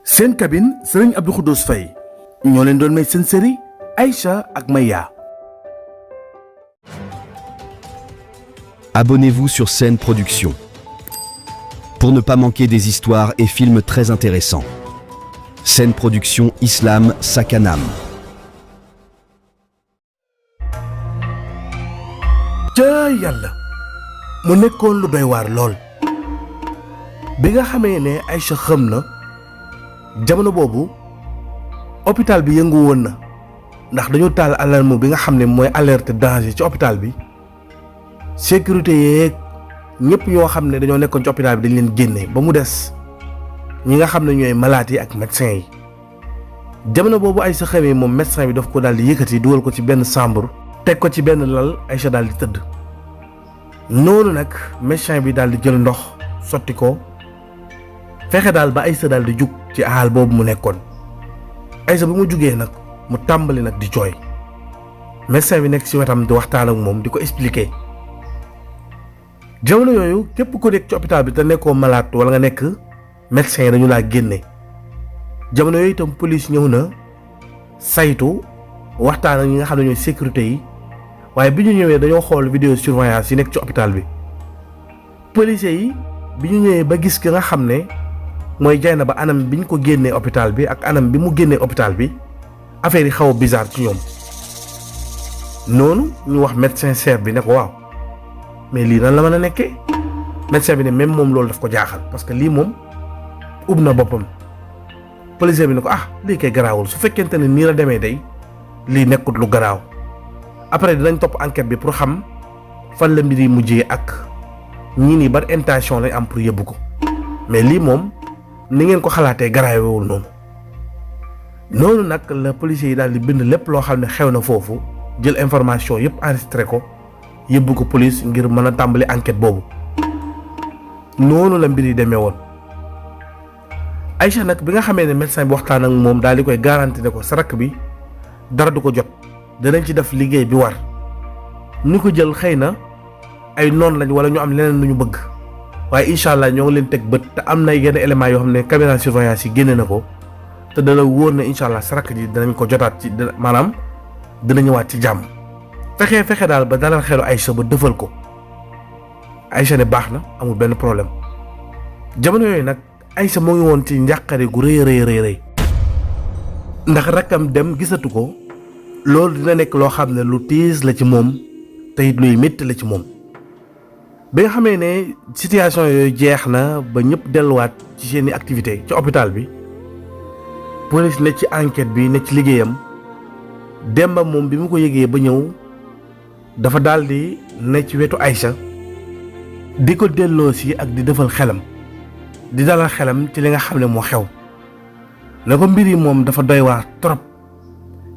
seen cabine Serigne Abdou Khoudoss Faye ñoo leen doon may seen série Aïcha ak Maya. Abonnez-vous sur Scène Production pour ne pas manquer des histoires et films très intéressants. Scène Production Islam Sakanam. ca yàlla mu nekkoon lu doy waar lool bi nga xamee ne Aïcha xam na jamono boobu hôpital bi yëngu woon na ndax dañoo taal alarme bi nga xam ne mooy alerte danger ci hôpital bi. sécurité yeeg ñëpp ñoo xam ne dañoo nekkoon ci hôpital bi dañ leen génne ba mu des ñi nga xam ne ñooy malade yi ak médecin yi. jamono boobu Aïcha xamee moom médecin bi daf ko daal di yëkkati dugal ko ci benn chambre teg ko ci benn lal Aïcha daal di tëdd. noonu nag médecin bi daal di jël ndox sotti ko fexe daal ba Aïcha daal di jug ci xaal boobu mu nekkoon. Aïcha bi mu jugee nag mu tàmbali nag di jooy médecin bi nekk ci wetam di waxtaan ak moom di ko expliquer. jamono yooyu képp ku nekk ci hôpital bi te nekkoo malade wala nga nekk médecin yi dañu laa génne. jamono yooyu itam police ñëw na saytu waxtaan ak ñi nga xam ne ñooy sécurité yi waaye bi ñu ñëwee dañoo xool vidéo surveillance yi nekk ci hôpital bi. policiers yi bi ñu ñëwee ba gis ki nga xam ne mooy Dieynaba anam bi ñu ko génnee hôpital bi ak anam bi mu génnee hôpital bi affaire yi xaw a bizarre ci ñoom. noonu ñu wax médecin chef bi ne ko waaw mais lii nan la mën a nekkee médecin bi ne même moom loolu daf ko jaaxal parce que lii moom ub na boppam. policier bi ne ko lii kay garaawul su fekkente ne nii la demee day lii nekkut lu garaaw après dinañ topp enquête bi pour xam fan la mbir yi mujjee ak ñii nii ban intention lañ am pour yóbbu ko mais lii moom ni ngeen ko xalaatee garaawewul noonu. noonu nag la policier yi daal di bind lépp loo xam ne xew na foofu jël information yëpp enregistré ko yóbbu ko police ngir mën a tàmbali enquête boobu. noonu la mbir yi demee woon. Aïcha nag bi nga xamee ne médecin bi waxtaan ak moom daal di koy garanti ne ko sa rakk bi dara du ko jot danañ ci def liggéey bi war ñu ko jël xëy na ay noon lañ wala ñu am leneen lu ñu bëgg waaye incha allah ñoo ngi leen teg bët te am na yenn éléments yoo xam ne caméra surveillance yi génne na ko te dana wóor ne incha allah sa rakk ji danañ ko jotaat ci maanaam dina ñëwaat ci jàmm. fexe daal ba dalal xelu Aïcha ba dëfal ko Aïcha ne baax na amul benn problème. jamono yooyu nag Aïcha moo ngi woon ci njàqare gu rëy ndax rakkam dem gisatu ko loolu dina nekk loo xam ne lu tiis la ci moom te it luy métti la ci moom. bi nga xamee ne situation yooyu jeex na ba ñëpp delluwaat ci seeni activité ci hôpital bi police ne ci enquête bi ne ci liggéeyam Demba moom bi mu ko yëgee ba ñëw dafa daldi ne ci wetu Aïcha di ko delloo si ak di defal xelam di dalal xelam ci li nga xam ne moo xew ne ko mbir yi moom dafa doy waar trop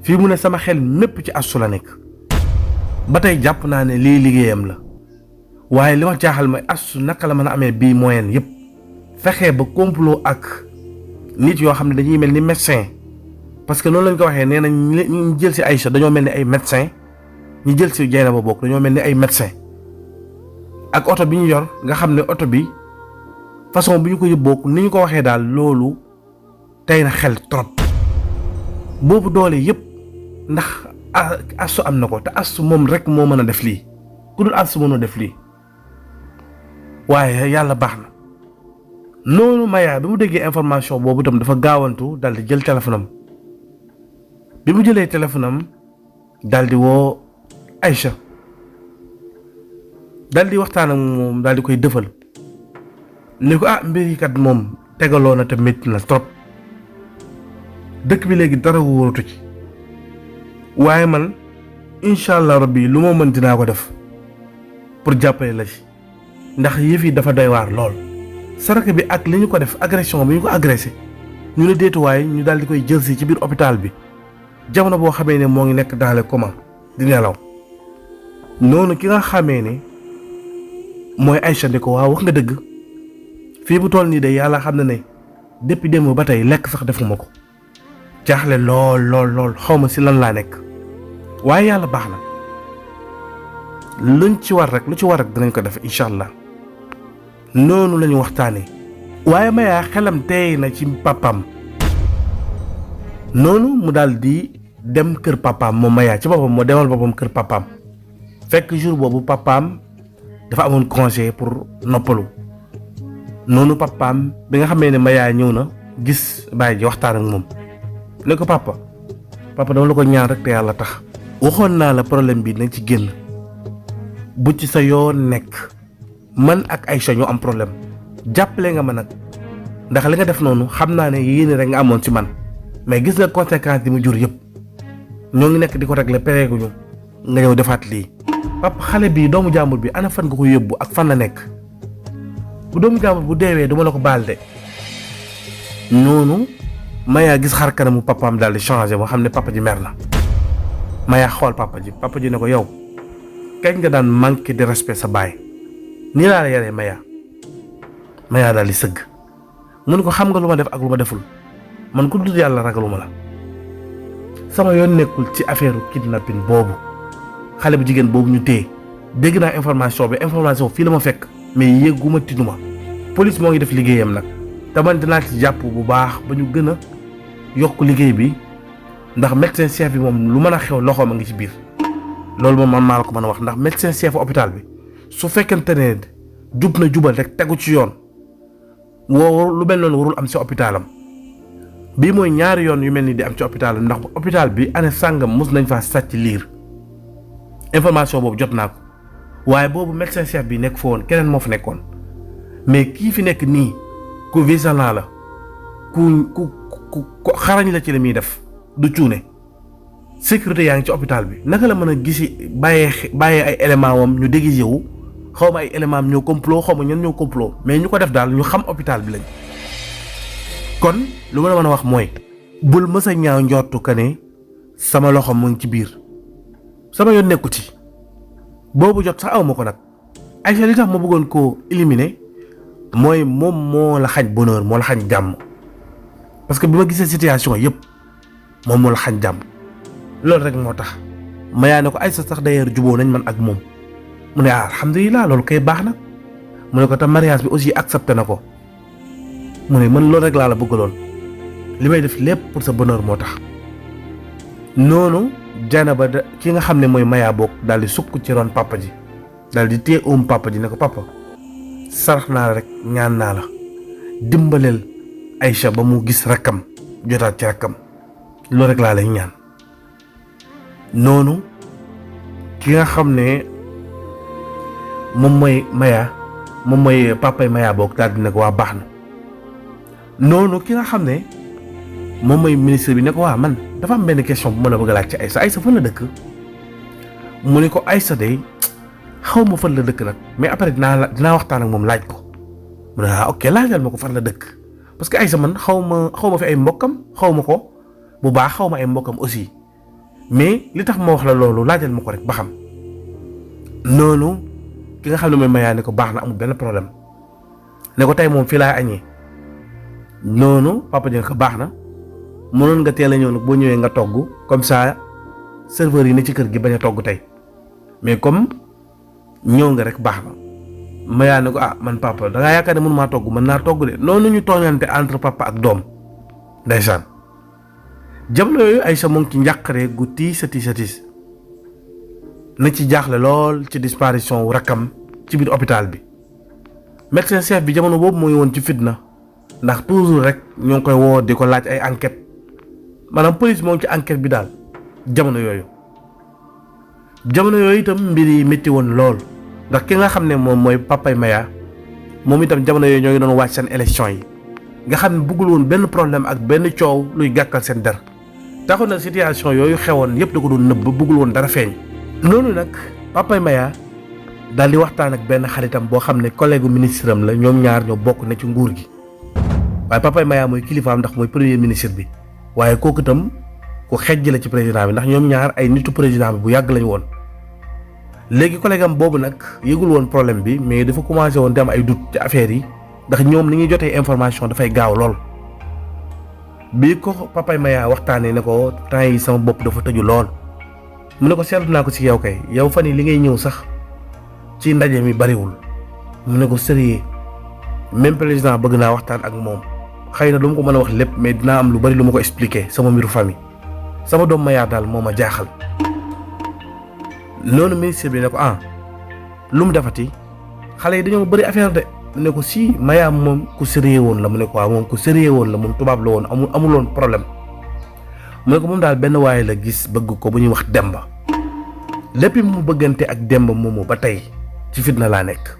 fii mu ne sama xel mépp ci Astou la nekk ba tey jàpp naa ne lii liggéeyam la waaye li ma jaaxal mooy Astou naka la mën a amee bii moyen yëpp fexe ba complot ak nit yoo xam ne dañuy mel ni médecin parce que noonu lañ ko waxee nee nañ ñu jël si Aïcha dañoo mel ni ay médecin ñu jël si Dieynaba bokk dañoo mel ni ay médecin ak oto bi ñu yor nga xam ne oto bi façon bi ñu ko yóbboo ni ñu ko waxee daal loolu tey na xel trop boobu doole yëpp ndax Astou am na ko te Astou moom rek moo mën a def lii ku dul Astou mënoo def lii waaye yàlla baax na. noonu Maya bi mu déggee information boobu itam dafa gaawantu dal di jël téléphone am bi mu jëlee téléphone am dal di woo Aïcha dal di waxtaan ak moom dal di koy dëfal ni ko mbir yi kat moom tegaloo na te métti na trop dëkk bi léegi dara wóoratu ci waaye man incha allah rabbi lu ma mën dinaa ko def pour jàppale la ci ndax yëf yi dafa doy waar lool. saraka bi ak li ñu ko def agression bi ñu ko agressé ñu ne déetuwaay ñu daal di koy jël si ci biir hôpital bi jamono boo xamee ne moo ngi nekk dans le coma di nelaw. noonu ki nga xamee ne mooy Aïcha ne ko waaw wax nga dëgg fii bu toll nii de yàlla xam na ne depuis démb ba tey lekk sax defuma ko jaaxle lool xaw ma si lan laa nekk waaye yàlla baax na lu ci war rek dinañ ko def incha allah. noonu lañu waxtaanee waaye Maya xelam teey na ci papam noonu mu daal di dem kër papaam moom Maya ci boppam moo demal boppam kër papaam fekk jour boobu papaam dafa amoon congé pour noppalu. noonu papaam bi nga xamee ne Maya ñëw na gis baay ji waxtaan ak moom ne ko papa dama la ko ñaan rek te yàlla tax. waxoon naa la problème bi nañ ci génn bu ci sa yoon nekk man ak Aïcha ñoo am problème jàppale nga ma nag ndax li nga def noonu xam naa ne yéene rek nga amoon ci man mais gis nga conséquence yi mu jur yëpp ñoo ngi nekk di ko régler pereeguñu nga ñëw defaat lii. papa xale bi doomu jàmbur bi ana fan nga ko yóbbu ak fan la nekk bu doomu jàmbur bu deewee duma la ko baal de. noonu Maya gis xar kanamu papaam daal di changé moo xam ne papa ji mer na. Maya xool papa ji ne ko yow kañ nga daan manqué de respect sa baay nii laa la yaree Maya daal di sëgg mu ne ko xam nga lu ma def ak lu ma deful man ku dul yàlla ragaluma la sama yoon nekkul ci affaire kidnapping boobu xale bu jigéen boobu ñu téye dégg naa information fii la ma fekk mais yéeguma tinuma police moo ngi def liggéeyam nag te man dinaa ci jàpp bu baax ba ñu gën a yokk liggéey bi ndax médecin chef bi moom lu mën a xew loxoom a ngi ci biir loolu moom man maa la ko mën a wax ndax médecin chef hôpital bi su fekkente ne jub na jubal rek tegu ci yoon woo lu mel noonu warul am ci hôpitalam bii mooy ñaari yoon yu mel ni di am ci hôpitalam ndax hôpital bi année sàngam mos nañ faa sàcc liir information boobu jot naa ko waaye boobu médecin chef bi nekk fa woon keneen moo fa nekkoon mais kii fi nekk nii ku vigilant la ku xarañ la ci li muy def du cuune sécurité yaa ngi ci hôpital bi naka la mën a gisi bàyyee ay élément wam ñu déguisé wu xaw ma ay élément am ñoo complot xaw ma ñan ñoo complot mais ñu ko def daal ñu xam hôpital bi lañ. kon lu ma la mën a wax mooy bul mës a ñaaw njortu ka ne sama loxo mu ngi ci biir sama yoon nekku ci boobu jot sax aw ma ko nag Aïcha li tax ma bëggoon koo éliminer mooy moom moo la xañ bonheur moo la xañ jàmm parce que bi ma gisee situation yëpp moom moo la xañ jàmm loolu rek moo tax Maya ne ko Aïcha sax d'ailleurs juboo nañ man ak moom mu ne alhamdulilah loolu kay baax na mu ne ko tam mariage bi aussi accepté na ko mu ne man loolu rek laa la bëggaloon li may def lépp pour sa bonheur moo tax. noonu Janaba ki nga xam ne mooy Maya bokk daal di sukk ci ron papa ji daal di téye papa ji ne ko papa sarax naa la rek ñaan naa la dimbaleel Aïcha ba mu gis rakkam jotaat ci rakkam loolu rek laa lay ñaan. noonu ki nga xam ne moom mooy Maya moom mooy papay Maya bokk daal di ne ko waa baax na. noonu ki nga xam ne moom mooy ministre bi ne ko waa man dafa am benn question bu ma la bëgg a laaj ci Aïcha fan la dëkk mu ne ko Aïcha de xaw ma fan la dëkk nag mais après dinaa waxtaan ak moom laaj ko mu ne ok laajal ma ko fan la dëkk parce que Aïcha man xaw ma fi ay mbokkam xaw ma ko bu baax xaw ma ay mbokkam aussi mais li tax ma wax la loolu laajal ma ko rek ba xam. noonu ki nga xam ne mooy Maya ne ko baax na amul benn problème ne ko tey moom fii laay añee. noonu papa ji ne ko baax na mënoon nga teel a ñëw nag boo ñëwee nga togg comme ça serveur yi ne ci kër gi bañ a togg tey mais comme ñëw nga rek baax na. Maya ne ko man papa dangaa yaakaar ne mënu maa togg mën naa togg de noonu ñu tooñante entre papa ak doom ndeysaan. jamono yooyu Aïcha mu ngi ci njàqare gu tiis na ci jaaxle lool ci disparition wu rakkam ci biir hôpital bi médecin chef bi jamono boobu moo ngi woon ci fitna. ndax toujours rek ñoo ngi koy woo di ko laaj ay enquête maanaam police moom ci enquête bi daal jamono yooyu itam mbir yi métti woon lool ndax ki nga xam ne moom mooy papay Maya moom itam jamono yooyu ñoo ngi doon wàcc seen élection yi nga xam ne bëggul woon benn problème ak benn coow luy gàkkal seen der taxoon na situation yooyu xewoon yëpp da ko doon nëbb bëggul woon dara feeñ. noonu nag papay Maya daal di waxtaan ak benn xaritam boo xam ne collègue ministre am la ñoom ñaar ñoo bokk na ci nguur gi. waaye papay Maya mooy kilifaam ndax mooy premier ministre bi waaye kooku itam ku xejj la ci président bi ndax ñoom ñaar ay nitu président bi bu yàgg lañu woon. léegi collègue am boobu nag yëgul woon problème bi mais dafa commencé woon di am ay doute ci affaire yi ndax ñoom ni ñuy jotee information dafay gaaw lool. bii ko papay Maya waxtaanee ne ko temps yi sama bopp dafa tëju lool mu ne ko seetlu naa ko ci yow kay yow fan yi li ngay ñëw sax ci ndaje mi bariwul mu ne ko sérieux même président bëgg naa waxtaan ak moom xëy na du ma ko mën a wax lépp mais dinaa am lu bari lu ma ko expliquer sama mbiru famille sama doom Maya daal moo ma jaaxal. noonu ministre bi ne ko lu mu defati xale yi dañoo bëri affaire de mu ne ko si Maya moom ku sérieux woon la mu ne ko waaw moom ku sérieux woon la moom tubaab la woon amuloon problème mu ne ko moom daal benn waaye la gis bëgg ko bu ñuy wax Demba lépp mu bëggante ak Demba moomu ba tey ci fitna laa nekk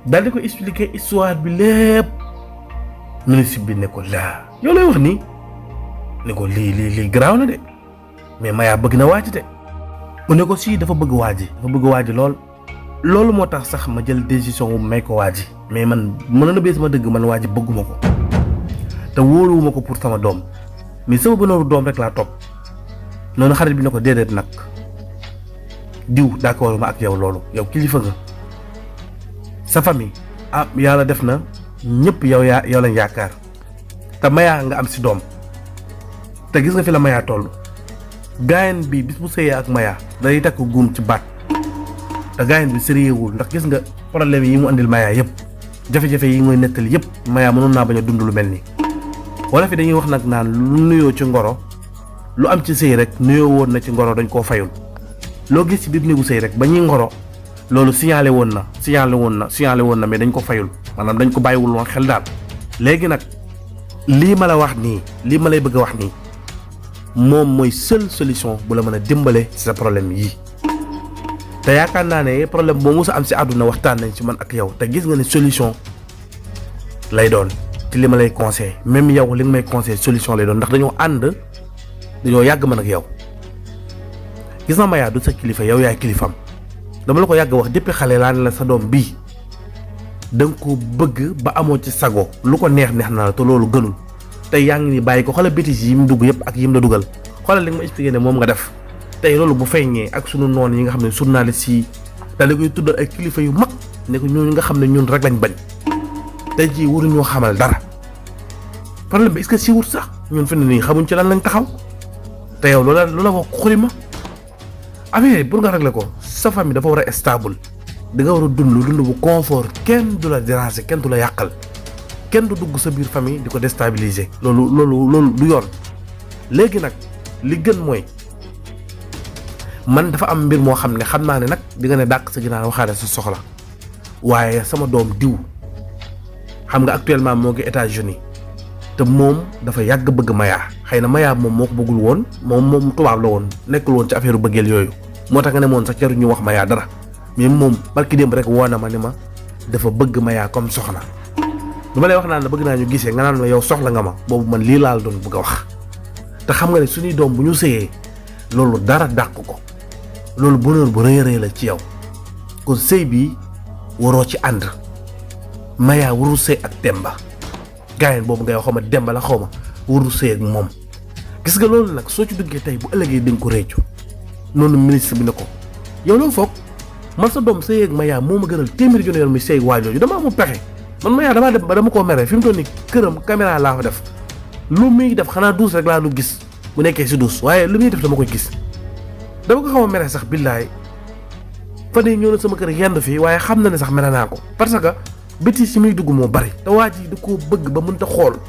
daal di ko expliquer histoire bi lépp ministre bi ne ko laa yow lay wax nii ne ko lii garaaw na de mais Maya bëgg na waaji de mu ne ko si dafa bëgg waaji lool loolu moo tax sax ma jël décision wu may ko waaji mais man mën na bee sama dëgg man waaji bëgguma ko te wóoluwuma ko pour sama doom mais sama bonooru doom rek laa topp noonu xarit bi ne ko déedéet nag diw d'accord ma ak yow loolu yow kilifa nga sa famille yàlla def na ñëpp yow lañ yaakaar te Maya nga am si doom te gis nga fi la Maya toll gaayen bi bis bu sëyee ak Maya day takk guum ci baat te gaayen bi sérieuxwul ndax gis nga problème yi mu andil Maya yëpp jafe-jafe yi mooy nettali yëpp Maya mënoon naa bañ a dund lu mel nii wala fi dañuy wax nag naan lu nuyoo ci ngoro lu am ci sëy rek nuyoo woon na ci ngoro dañ koo fayul loo gis ci biir néegu sëy rek ba ñuy ngoro loolu signalé woon na mais dañ ko fayul maanaam dañ ko bàyyiwul woon xel daal léegi nag lii ma la wax nii lii ma lay bëgg a wax nii moom mooy seule solution bu la mën a dimbale ci sa problème yii te yaakaar naa ne problème boo musa am ci àdduna waxtaan nañ ci man ak yow te gis nga ne solution lay doon ci li ma lay conseil même yow li nga may conseil solution lay doon ndax dañoo yàgg man ak yow gis na Maya du sa kilifa yow yaay kilifam dama la ko yàgg wax depuis xale laa ne la sa doom bii da nga ko bëgg ba amoo ci sago lu ko neex na la te loolu gënul tey yaa ngi ni bàyyi ko xoolal bêtises yi mu dugg yëpp ak yi mu la dugal xoolal li nga ma expliqué ne moom nga def tey loolu bu feeñee ak sunu noon yi nga xam ne journaliste yi daal di koy tuddal ay kilifa yu mag ne ko ñooñu nga xam ne ñun rek lañ bañ tey jii waruñoo xamal dara problème bi est-ce que si wut sax ñun fi ne nii xamuñ ci lan lañ taxaw te yow loola wax xuri ma affaire yi pour nga régler ko sa famille dafa war a stable da nga war a dund bu confort kenn du la déranger kenn du la yàqal kenn du dugg sa biir famille di ko déstabiliser loolu du yoon léegi nag li gën mooy man dafa am mbir moo xam ne xam naa ne nag di nga ne dàq sa ginnaaw waxaale sa soxla waaye sama doom diw xam nga actuellement moo ngi États-Unis te moom dafa yàgg bëgg Maya xëy na Maya moom moo ko bëggul woon moom tubaab la woon nekkul woon ci affaire bëggeel yooyu moo tax nga ne moon sax jaru ñu wax Maya dara mais moom barki démb rek woo na ma ne ma dafa bëgg Maya comme soxna lu ma lay wax naan la bëgg naa ñu gisee nga naan ma yow soxla nga ma boobu man lii laal doon bëgg a wax te xam nga ne suñuy doom bu ñu sëyee loolu dara dàq ko loolu bonheur bu rëy a rëy la ci yow kon sëy bi waroo ci ànd Maya warul sëy ak Demba gaayeen boobu ngay xaw ma Demba la xaw ma warul sëy ak moom gis nga loolu nag soo ci duggee tey bu ëllëgee di nga ko réccu noonu ministre bi ne ko yow loolu foog man sa doom sëy ak Maya moo ma gënal téeméeri junni yoon muy sëy ak waajooju dama amul pexe man Maya damaa dem ba dama koo mere fi mu toll nii këram caméra laa fa def lu muy def xanaa duus rek laa du gis bu nekkee si duus waaye lu muy def dama koy gis dama ko xaw a mere sax billaay fan yii ñëw na sama kër yenn fii waaye xam na ne sax mere naa ko parce que bétis si muy dugg moo bari te waa ji da koo bëgg ba mënta xool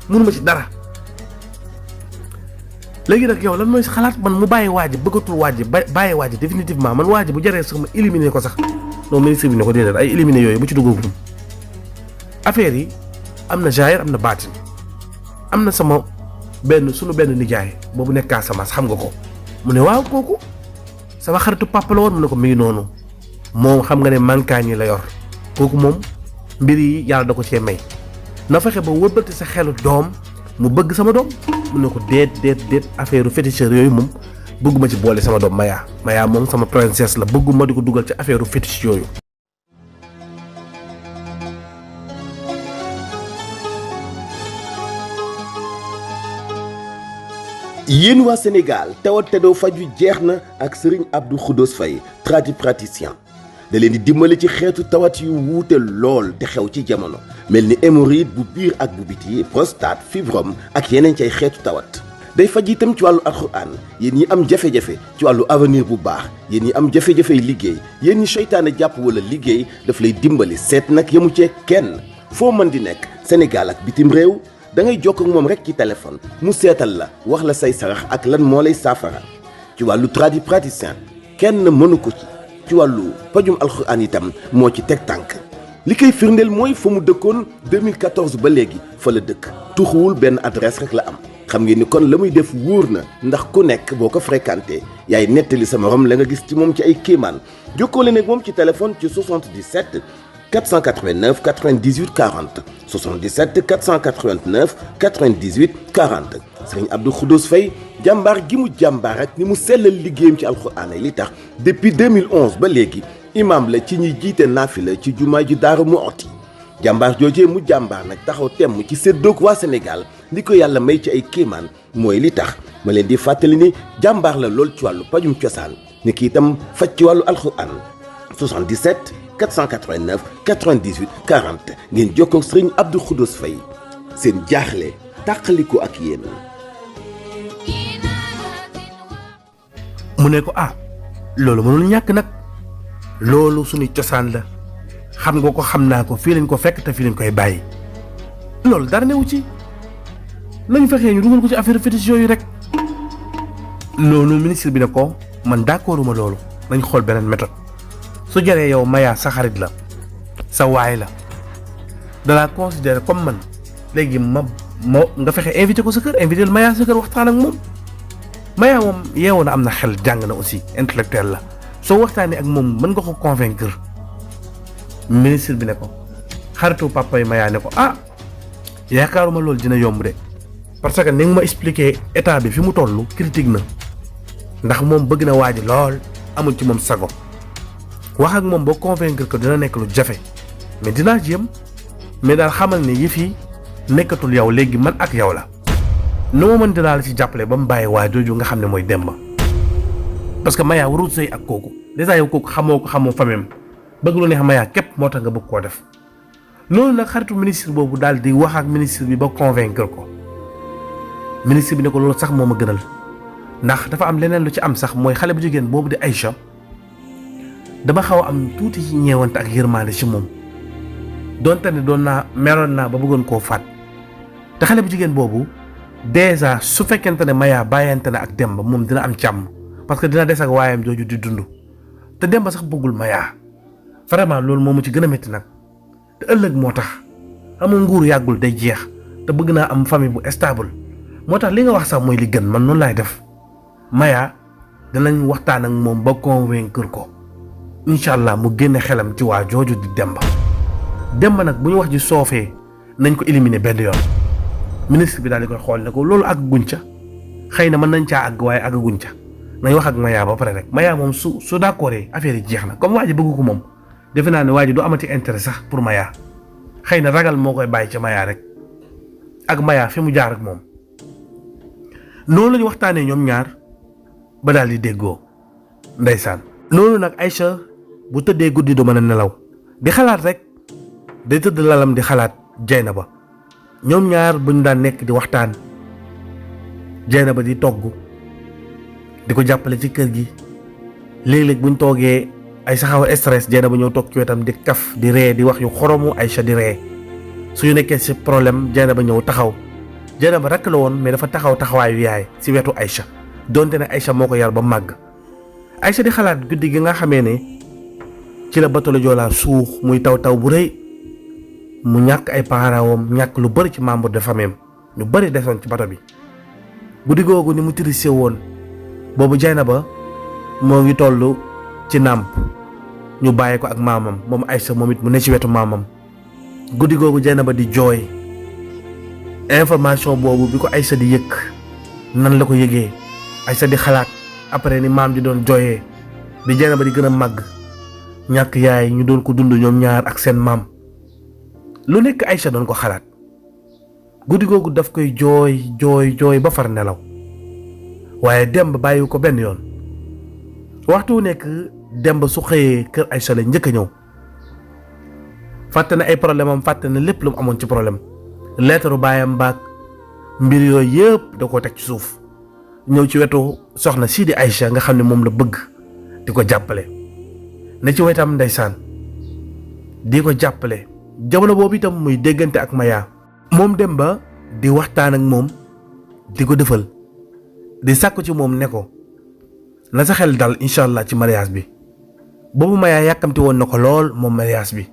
mënuma ci dara léegi nag yow lan mooy xalaat man mu bàyyi waa ji bëggatul waa ji bàyyi waa ji définitivement man waa ji bu jaree sax ma éliminer ko sax non ministre bi ne ko déedéet ay éliminer yooyu bu ci duggagum affaire yi am na jaayir am na baatin am na sama sunu benn nijaay boobu nekk Casamance xam nga ko mu ne waaw kooku sama xaritu papa la woon mu ne ko mi ngi noonu moom xam nga ne mankaan yi la yor kooku moom mbir yi yàlla da ko cee may na fexe ba wëlbati sa xelu doom mu bëgg sama doom mu ne ko déet affaire féticheur yooyu moom bëgguma ci boole sama doom Maya moom sama princesse la bëgguma di ko dugal ci affaire fétiche yooyu. yéen waa Sénégal tawat te doo faju jeex na ak Serigne Abdou Khoudoss Faye tradipraticien da leen di dimbali ci xeetu tawat yu wuute lool te xew ci jamono mel ni hémorroïde bu biir ak bu biti prostate fibrome ak yeneen ci ay xeetu tawat day faj itam ci wàllu alxuraan yéen ñi am jafe-jafe ci wàllu avenir bu baax yéen ñi am jafe-jafe liggéey yéen ñi seytaane jàpp wala liggéey daf lay dimbali seet nag yemu cee kenn foo mën di nekk Sénégal ak bitim réew da ngay jokkoo ak moom rek ci téléphone mu seetal la wax la say sarax ak lan moo lay saafara ci wàllu tradipraticien kenn mënu ko ci wàllu pajum alxuraan itam moo ci teg tànk li koy firndeel mooy fa mu dëkkoon 2014 ba léegi fa la dëkk tuxuwul benn adresse rek la am xam ngeen ni kon la muy def wóor na ndax ku nekk boo ko fréquenté yaay nettali sa morom la nga gis ci moom ci ay kéemaan jokkoo leen ak moom ci téléphone ci 77 489 98 40 77 489 98 40 Serigne Abdou Khoudoss Faye jàmbaar gi mu jàmbaar ak ni mu sellal liggéeyam ci alxuraan li tax depuis 2011 ba léegi imam la ci ñuy jiite naafila ci jumaa ji Daaru Muxti jàmbaar joojee mu jàmbaar nag taxaw temm ci séddoog waa Sénégal li ko yàlla may ci ay kéemaan mooy li tax ma leen di fàttali ni jàmbaar la lool ci wàllu pajum cosaan ni ki itam faj ci wàllu alxuraan 77 489 98 40 ngeen jokkoo ak Serigne Abdou Khoudoss Faye seen jaaxle tàqaliko ak yéen. mu ne ko loolu mënul ñàkk nag loolu suñu cosaan la xam nga ko xam naa ko fii lañ ko fekk te fii lañ koy bàyyi loolu dara newu ci nañu fexee ñu dugal ko ci affaire fétiche yooyu rek. loolu ministre bi ne ko man d'accorduma loolu nañ xool beneen méthode su jaree yow Maya sa xarit la sa waay la dalaa considéré comme man léegi moo nga fexe invité ko sa kër invité Maya sa kër waxtaan ak moom Maya moom yeewoon na am na xel jàng na aussi intellectuel la soo waxtaanee ak moom mën nga ko convaincre. ministre bi ne ko xaritu papa yi Maya ne ko yaakaaruma loolu dina yomb de parce que ni nga ma expliqué état bi fi mu toll critique na ndax moom bëgg na waaji lool amul ci moom sago wax ak moom boo convaincre ko dina nekk lu jafe mais dinaa jéem mais daal xamal ne yëf yi nekkatul yow léegi man ak yow la nu ma mën dinaa la ci jàppale ba mu bàyyi waa jooju nga xam ne mooy Demba parce que Maya warul sëy ak kooku dèjà yow kooku xamoo famem bëgg lu neex Maya képp moo tax nga bëgg koo def loolu nag xaritu ministre boobu daal di wax ak ministre bi ba convaincre ko ministre bi ne ko loolu sax moo ma gënal ndax dafa am leneen lu ci am sax mooy xale bu jigéen boobu di Aïcha dama xaw a am tuuti ci ñeewante ak yërmaande ci moom donte ne meroon naa ba bëggoon koo faat te xale bu jigéen boobu déjà su fekkente ne Maya bàyyante na ak Demba moom dina am càmm parce que dina des ak waayam jooju di dund te Demba sax bëggul Maya vraiment loolu moo mu ci gën a métti nag te ëllëg moo tax amul nguur yàggul day jeex te bëgg naa am famille bu stable moo tax li nga wax sax mooy li gën man noonu laay def Maya danañ waxtaan ak moom ba convaincre ko incha allah mu génne xelam ci waa jooju di Demba nag bu ñu wax ji soofee nañ ko éliminer benn yoon ministre bi daal di koy xool ne ko loolu ak guñ ca xëy na mën nañ caa àgg waaye àgguñ ca nañ wax ak Maya ba pare rek Maya moom su d'accord affaire yi jeex na comme waa ji bëgg ko moom defe naa ne waa ji du amati intérêt sax pour Maya xëy na ragal moo koy bàyyi ca Maya rek ak Maya fi mu jaar ak moom noonu lañu waxtaanee ñoom ñaar ba daal di déggoo ndeysaan. noonu nag Aïcha bu tëddee guddi du mën a nelaw di xalaat rek day tëdd lalam di xalaat Dieynaba ñoom ñaar buñ daan nekk di waxtaan Dieynaba di togg di ko jàppale ci kër gi léeg-léeg buñ toogee Aïcha xaw a stress Dieynaba ñëw toog ci wetam di kaf di ree di wax yu xoromu Aïcha di ree suñu nekkee ci problème Dieynaba ñëw taxaw Dieynaba rakk la woon mais dafa taxaw taxawaayu yaay ci wetu Aïcha donte ne Aïcha moo ko yar ba màgg Aïcha di xalaat guddi gi nga xamee ne ci la bateau Joola suux muy taw bu rëy mu ñàkk ay parents ñàkk lu bari ci membre de famille ñu bari desoon ci bateau bi guddi googu ni mu triste woon boobu Dieynaba moo ngi toll ci nàmp ñu bàyyi ko ak maamam moom Aïcha moom it mu ne ci wetu maamam guddi googu Dieynaba di jooy information boobu bi ko Aïcha di yëg nan la ko yëgee Aïcha di xalaat après ni maam ji doon jooyee di Dieynaba di gën a màgg ñàkk yaay ñu doon ko dund ñoom ñaar ak seen maam lu nekk Aïcha doon ko xalaat guddi googu daf koy jooy ba far nelaw waaye Demba bàyyi ko benn yoon waxtu wu nekk Demba su xëyee kër Aïcha la njëkk a ñëw fàtte na ay problème am fàtte na lépp lu mu amoon ci problème lettre baayam baag mbir yooyu yëpp da koo teg ci suuf ñëw ci wetu soxna sii di Aïcha nga xam ne moom la bëgg di ko jàppale ne ci wetam ndeysaan di ko jàppale jamono boobu itam muy déggante ak Maya moom Demba di waxtaan ak moom di ko defal di sàkku ci moom ne ko na sa xel dal incha allah ci mariage bi boobu Maya yàkkamti woon na ko lool moom mariage bi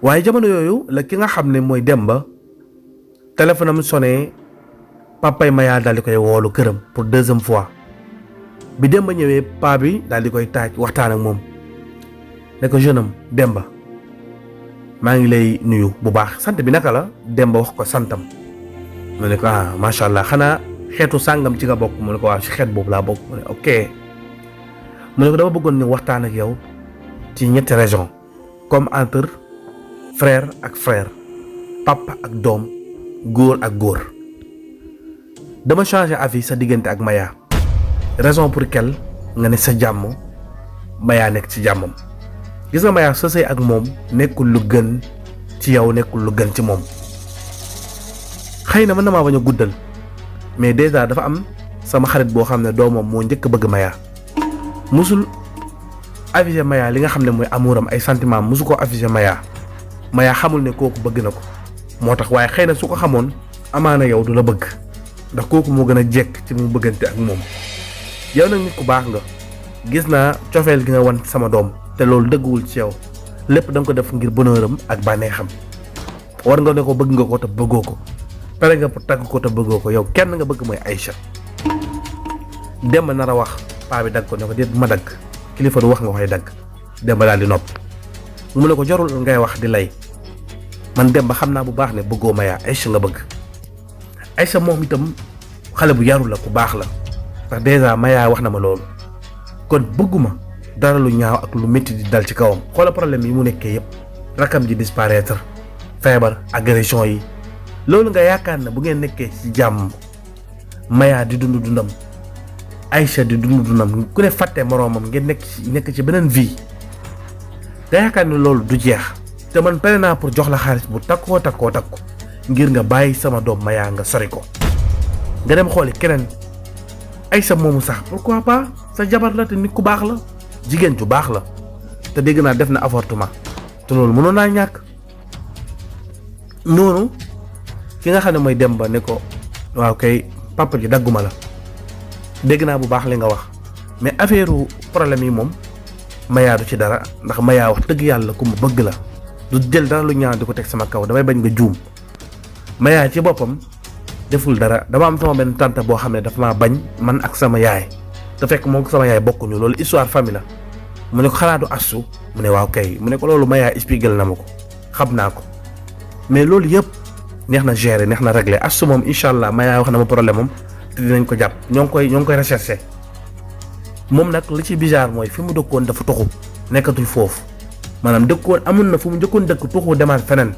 waaye jamono yooyu la ki nga xam ne mooy Demba téléphone am sonné papay Maya daal di koy woolu këram pour deuxième fois bi Demba ñëwee paa bi daal di koy taaj waxtaan ak moom ne ko jeune am Demba maa ngi lay nuyu bu baax sant bi naka la Demba wax ko santam mu ne ko macha allah xanaa xeetu sàngam ci nga bokk mu ne ko waaw ci xeet boobu laa bokk mu ne ok mu ne ko dama bëggoon ni waxtaan ak yow ci ñetti région comme entre frère ak frère papa ak doom góor ak góor dama changé avis sa diggante ak Maya raison pour laquelle nga ne sa jàmm Maya nekk ci jàmmam gis nga Maya sa sëy ak moom nekkul lu gën ci yow nekkul lu gën ci moom xëy na mën na maa bañ a guddal mais déjà dafa am sama xarit boo xam ne doomam moo njëkk bëgg Maya musul aviser Maya li nga xam ne mooy amuram ay sentiment musu ko aviser Maya xamul ne kooku bëgg na ko moo tax waaye xëy na su ko xamoon amaana yow du la bëgg ndax kooku moo gën a jekk ci mu bëggante ak moom yow nag nit ku baax nga gis naa cofeel gi nga wan sama doom te loolu dëgguwul ci yow lépp da nga ko def ngir bonheuram ak bànneexam war nga ne ko bëgg nga ko te bëggoo ko pare nga pour tagg ko te bëggoo ko yow kenn nga bëgg mooy Aïcha Demba nar a wax paa bi dagg ko ne ko déet ma dagg kilifa du wax nga koy dagg Demba daal di nopp mu ne ko jarul ngay wax di lay man Demba xam naa bu baax ne bëggoo Maya Aïcha nga bëgg Aïcha moom itam xale bu yarul la ku baax la ndax déjà Maya wax na ma loolu kon bëgguma dara lu ñaaw ak lu métti di dal ci kawam xoola problème yi mu nekkee yëpp rakam ji disparaître feebar agression yi loolu nga yaakaar ne bu ngeen nekkee ci jàmm Maya di dund dundam Aïcha di dund dundam ku ne fàtte moroomam ngeen nekk ci beneen vie nga yaakaar ne loolu du jeex te man pare naa pour jox la xaalis bu takkoo ngir nga bàyyi sama doom Maya nga sori ko nga dem xooli keneen Aïcha moomu sax pourquoi pas sa jabar la te nit ku baax la jigéen ju baax la te dégg naa def na avortement te loolu mënoon naa ñàkk noonu ki nga xam ne mooy Demba ne ko waaw kay papa ji dagguma la dégg naa bu baax li nga wax mais affaire problème yi moom Maya du ci dara ndax Maya wax dëgg yàlla ku mu bëgg la du jël dara lu ñaaw di ko teg sama kaw damay bañ nga juum Maya ci boppam deful dara dama am sama benn tante boo xam ne dafa maa bañ man ak sama yaay te fekk moom sama yaay bokkuñu loolu histoire famille la mu ne ko xanaa du astu mu ne waaw kay mu ne ko loolu Maya expliqué na ma ko xam naa ko mais loolu yëpp neex na gérer neex na régler astu moom incha allah Maya wax na ma problème moom te dinañ ko jàpp ñoo ngi koy recherché moom nag li ci bizarre mooy fi mu dëkkoon dafa tuxu nekkatul foofu maanaam dëkkoon amun na fu mu njëkkoon dëkk tuxu demaat feneen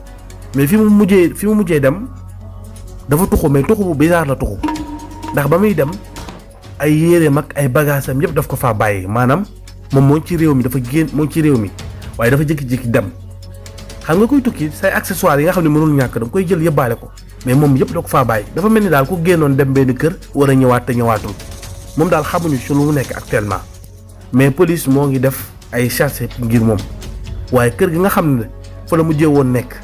mais fi mu mujjee dem dafa tuxu mais tuxu bu bizarre la tuxu ndax ba muy dem ay yéreem ak ay bagaasam yëpp daf ko faa bàyyi maanaam moom moo ci réew mi dafa génn moo ci réew mi waaye dafa jékki-jékki dem xam nga koy tukki say accessoires yi nga xam ne mënul ñàkk danga koy jël yëbbaale ko mais moom yëpp da ko faa bàyyi dafa mel ni daal ku génnoon dem benn kër war a ñëwaat te ñëwaatul moom daal xamuñu ci lu mu nekk actuellement mais police moo ngi def ay cherché ngir moom waaye kër gi nga xam ne fa la mujjee woon nekk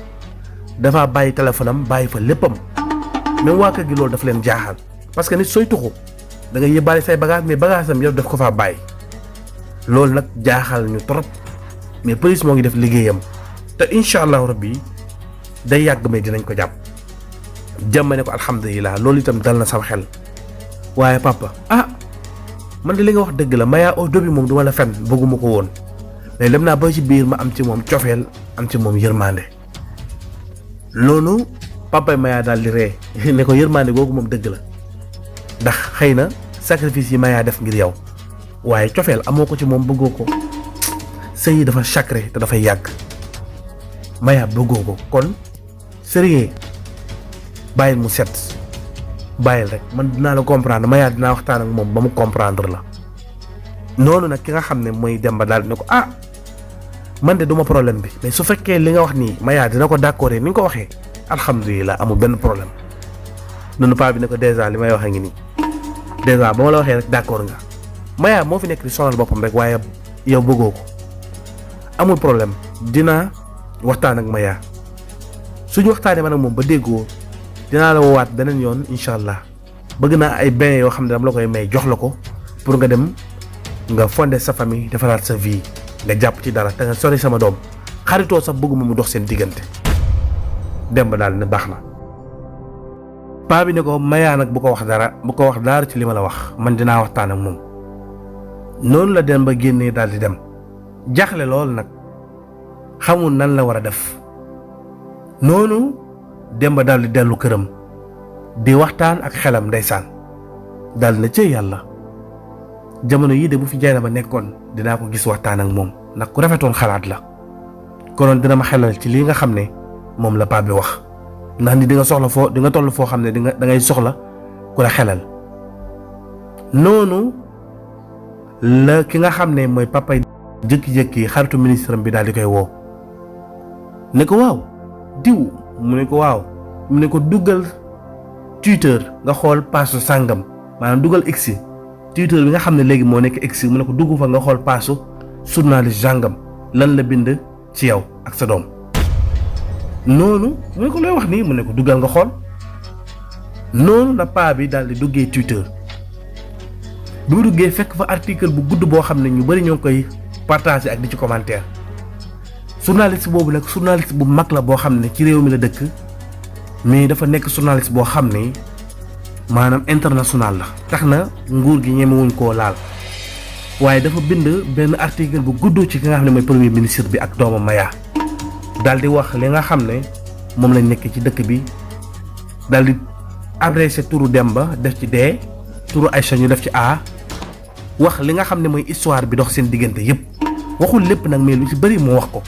dafa bàyyi téléphone am bàyyi fa léppam même waa kër gi loolu daf leen jaaxal parce que nit sooy tuxu da ngay yëbbaale say bagage mais bagage am yëpp daf ko faa bàyyi loolu nag jaaxal ñu trop mais police moo ngi def liggéeyam te incha allahu rabbi day yàgg mais dinañ ko jàpp jàmm ne ko alhamdulilah loolu itam dal na sama xel waaye papa man de li nga wax dëgg la Maya au début moom duma la fen bëgguma ko woon mais dem naa ba ci biir ma am ci moom cofeel am ci moom yërmande loolu papa Maya daal di ree ne ko yërmande googu moom dëgg la ndax xëy na sacrifice yi Maya def ngir yow waaye cofeel amoo ko ci moom bëggoo ko sëy yi dafa sacré te dafay yàgg Maya bëggoo ko kon sérieux bàyyil mu set bàyyil rek man dinaa la comprendre Maya dinaa waxtaan ak moom ba mu comprendre la noonu nag ki nga xam ne mooy Demba daal ne ko man de duma problème bi mais su fekkee li nga wax nii Maya dina ko d'accord ni nga ko waxee alhamdulilah amul benn problème noonu paa bi ne ko dèjà li may wax a ngi nii dèjà ba ma la waxee rek d'accord nga Maya moo fi nekk di sonal boppam rek waaye yow bëggoo ko amul problème dinaa waxtaan ak Maya suñu waxtaanee man ak moom ba déggoo dinaa la woowaat beneen yoon incha allah bëgg naa ay bain yoo xam ne dama la koy may jox la ko pour nga dem nga fonder sa famille defaraat sa vie nga jàpp ci dara te nga sori sama doom xaritoo sax bëgguma mu dox seen diggante. Demba daal ne baax na. paa bi ne ko Maya nag bu ko wax dara ci li ma la wax man dinaa waxtaan ak moom. noonu la Demba génnee daal di dem jaaxle lool nag xamul nan la war a def noonu Demba daal di dellu këram di waxtaan ak xelam ndeysaan daal na ci yàlla jamono yii de bu fi Dieynaba nekkoon dinaa ko gis waxtaan ak moom ndax ku rafetoon xalaat la konoon dina ma xelal ci lii nga xam ne moom la paa bi wax ndax ni di nga toll foo xam ne da ngay soxla ku la xelal. noonu la ki nga xam ne mooy papa jëkki-jëkki xaritu ministre bi daal di koy woo ne ko waaw diw mu ne ko waaw mu ne ko duggal Twitter nga xool paasu sàngam maanaam duggal X Twitter bi nga xam ne léegi moo nekk X mu ne ko dugg fa nga xool paasu journaliste sàngam lan la bind ci yow ak sa doom. noonu mu ne ko looy wax nii mu ne ko duggal nga xool noonu la paa bi daal di duggee Twitter bi mu duggee fekk fa article bu gudd boo xam ne ñu bari ñoo ngi koy partagé ak di ci commentaire journaliste boobu nag journaliste bu mag la boo xam ne ci réew mi la dëkk mais dafa nekk journaliste boo xam ne maanaam international la tax na nguur gi ñemewuñ koo laal waaye dafa bind benn article bu gudd ci ki nga xam ne mooy premier ministre bi ak doomam Maya daal di wax li nga xam ne moom lañ nekk ci dëkk bi daal di adressé turu Demba def ci D turu Aïcha ñu def ci A wax li nga xam ne mooy histoire bi dox seen diggante yépp waxul lépp nag mais lu ci bari moo wax ko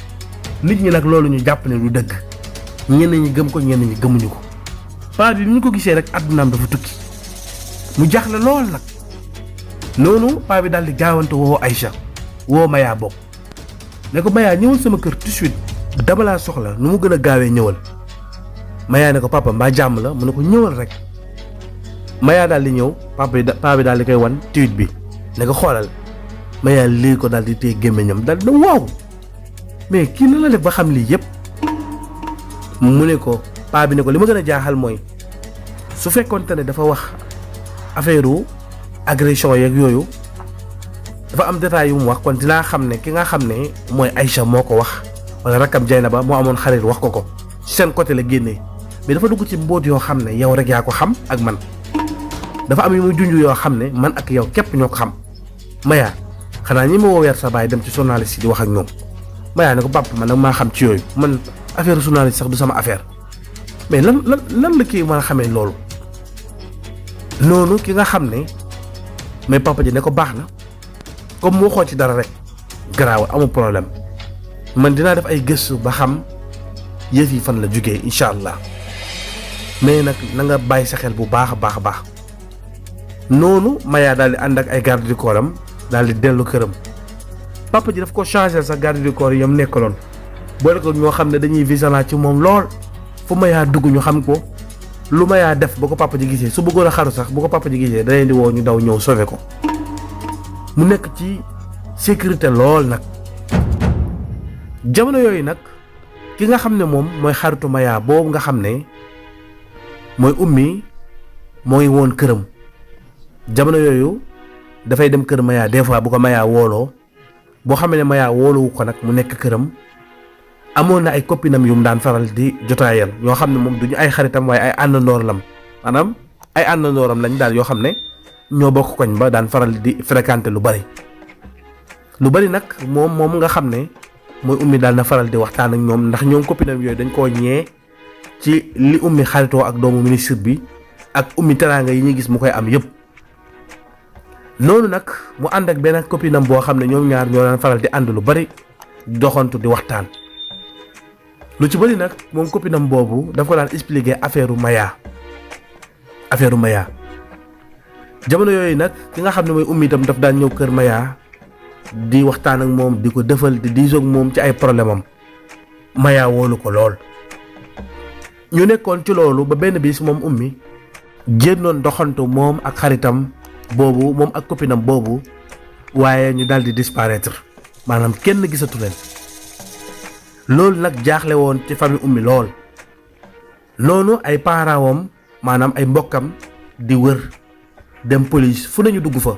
nit ñi nag loolu ñu jàpp ne lu dëgg ñenn ñi gëm ko ñenn ñi gëmuñu ko paa bi ñu ko gisee rek addunaam dafa tukki mu jaaxle lool nag noonu paa bi daal di gaawante woo Aïcha woo Maya bokk ne ko Maya ñëwal sama kër tout de suite dama laa soxla nu mu gën a gaawee ñëwal Maya ne ko papa mbaa jàmm la mu ne ko ñëwal rek Maya daal di ñëw paa bi daal di koy wan tweet bi ne ko xoolal Maya lii ko daal di téye gémmiñam daal di ne waaw mais kii na la def ba xam lii yëpp mu ne ko paa bi ne ko li ma gën a jaaxal mooy su fekkoonte ne dafa wax affaire agression yeeg yooyu dafa am détail yu mu wax kon dinaa xam ne ki nga xam ne mooy Aïcha moo ko wax wala rakkam Dieynaba moo amoon xarit wax ko seen côté la génnee mais dafa dugg ci mbóot yoo xam ne yow rek yaa ko xam ak man dafa am yu muy junj yoo xam ne man ak yow képp ñoo ko xam Maya xanaa ñi ma woo weer sa baay dem ci journaliste yi di wax ak ñoom Maya ne ko papa man nag maa xam ci yooyu man affaire journaliste sax du sama affaire mais lan la kii mën a xamee loolu noonu ki nga xam ne mais papa ji ne ko baax na comme moo xool ci dara rek garaawal amul problème man dinaa def ay gëstu ba xam yëf yi fan la jógee incha allah mais nag na nga bàyyi sa xel bu baax a baax a baax noonu Maya daal di ànd ak ay garde du corps am daal di dellu këram papa ji daf ko changé sa garde du corps yi yam nekkaloon boole ko ñoo xam ne dañuy vigilant ci moom lool fu Maya dugg ñu xam ko lu Maya def ba ko papa ji gisee su bëggoon a xaru sax bu ko papa ji gisee da leen di woo ñu daw ñëw sauver ko mu nekk ci sécurité lool nag jamono yooyu nag ki nga xam ne moom mooy xaritu Maya boobu nga xam ne mooy ummi mooy woon këram jamono yooyu dafay dem kër Maya des fois bu ko Maya wooloo boo xamee ne Maya woolowu ko nag mu nekk këram amoon na ay copinam yu mu daan faral di jotaayal yoo xam ne moom duñu ay xaritam waaye ay àndandoor lam maanaam ay àndandooram lañ daal yoo xam ne ñoo bokk koñ ba daan faral di fréquenter lu bari nag moom nga xam ne mooy ummi daal na faral di waxtaan ak ñoom ndax ñoom copinam yooyu dañ koo ñee ci li ummi xaritoo ak doomu ministre bi ak ummi teraanga yi ñuy gis mu koy am yëpp noonu nag mu ànd ak benn copinam boo xam ne ñoom ñaar ñoo daan faral di ànd lu bari doxantu di waxtaan lu ci bari nag moom copinam boobu daf ko daan expliquer affaire Maya jamono yooyu nag ki nga xam ne mooy ummi itam daf daan ñëw kër Maya di waxtaan ak moom di ko defal di diisoo ak moom ci ay problème am Maya woolu ko lool ñu nekkoon ci loolu ba benn bis moom ummi génnoon doxantu moom ak xaritam boobu moom ak copinam boobu waaye ñu daal di disparaître maanaam kenn gisatu leen loolu nag jaaxle woon ci famille ummi lool noonu ay parents wam maanaam ay mbokkam di wër dem police fu nañu dugg fa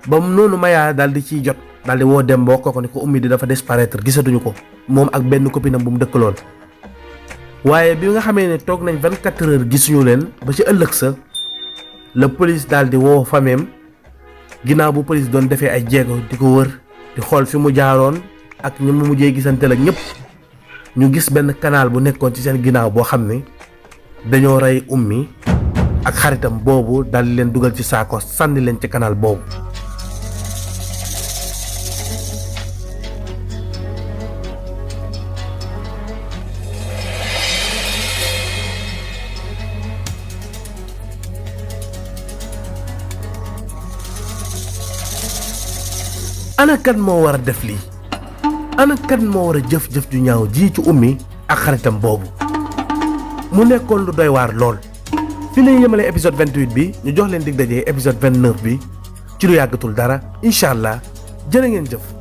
ba noonu Maya daal di ciy jot daal di woo dem mbokk ko ni ko ummi di dafa disparaître gisatuñu ko moom ak benn copinam bu mu dëkkaloon waaye bi nga xamee ne toog nañ 24 heures gisuñu leen ba ci ëllëg sa la police daal di woo fameem ginnaaw bu police doon defee ay jéego di ko wër di xool fi mu jaaroon ak ñi mu mujjee gisanteel ak ñëpp ñu gis benn canal bu nekkoon ci seen ginnaaw boo xam ne dañoo rey ummi ak xaritam boobu daal di leen dugal ci saako sànni leen ci canal boobu. ana kan moo war a def lii ana kan moo war a jëf-jëf ju ñaaw ji ci ummi ak xaritam boobu mu nekkoon lu doy waar lool fi lay yemale épisode 28 bi ñu jox leen dig dajee épisode 29 bi ci lu yàggatul dara incha allah jërë ngeen jëf.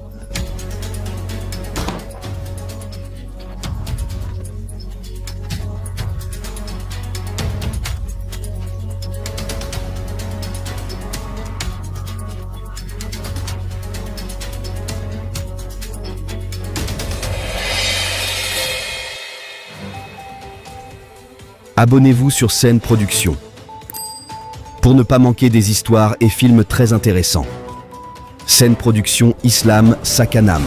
Abonnez-vous sur Scène Production pour ne pas manquer des histoires et films très intéressants. Scène Production Islam Sakanam.